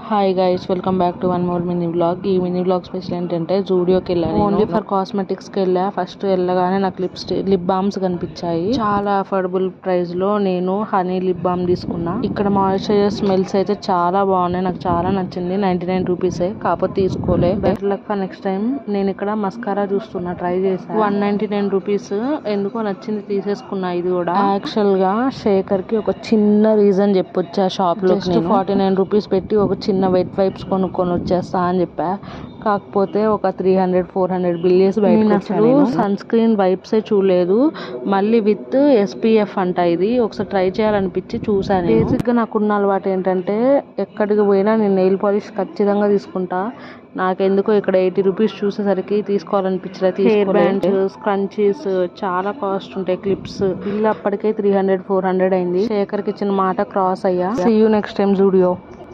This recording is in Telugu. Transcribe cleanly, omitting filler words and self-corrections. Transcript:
Hi guys, welcome back to one more mini vlog. ఈ మినీ వ్లాగ్ స్పెషల్ ఏంటంటే జూడియోకి వెళ్ళాను. ఓన్లీ ఫర్ కాస్మెటిక్స్కి వెళ్ళా. ఫస్ట్ వెళ్ళగానే నాకు లిప్ బామ్స్ కనిపించాయి. చాలా అఫోర్డబుల్ ప్రైస్ లో నేను హనీ లిప్ బామ్ తీసుకున్నా. ఇక్కడ మాయిశ్చరైజర్ స్మెల్స్ అయితే చాలా బాగున్నాయి. నాకు చాలా నచ్చింది. 99 రూపీసే, కాకపోతే తీసుకోలే. Better luck for next time. నేను ఇక్కడ మస్కారా చూస్తున్నా, ట్రై చేసా. 199 రూపీస్, ఎందుకో నచ్చింది తీసేసుకున్నా. ఇది కూడా యాక్చువల్ గా శేఖర్ కి ఒక చిన్న రీజన్ చెప్పొచ్చా షాప్ లో. 49 రూపీస్ పెట్టి ఒక చిన్న వెట్ వైప్స్ కొనుక్కొని వచ్చేస్తా అని చెప్పా. కాకపోతే ఒక 300-400 బిల్ చేసి బయటకు అసలు సన్ స్క్రీన్ వైప్సే చూడలేదు. మళ్ళీ విత్ SPF అంట. ఇది ఒకసారి ట్రై చేయాలనిపించి చూసాను. బేసిక్ గా నాకున్న అలవాటు ఏంటంటే ఎక్కడికి పోయినా నేను నెయిల్ పాలిష్ ఖచ్చితంగా తీసుకుంటా. నాకెందుకో ఇక్కడ 80 రూపీస్ చూసేసరికి తీసుకోవాలనిపించలేదు. హెయిర్ బ్యాండ్స్, స్క్రంచీస్ చాలా కాస్ట్ ఉంటాయి. క్లిప్స్ బిల్ అప్పటికే 300-400 అయింది. శేఖర్కి ఇచ్చిన మాట క్రాస్ అయ్యా. See you next time Zudio.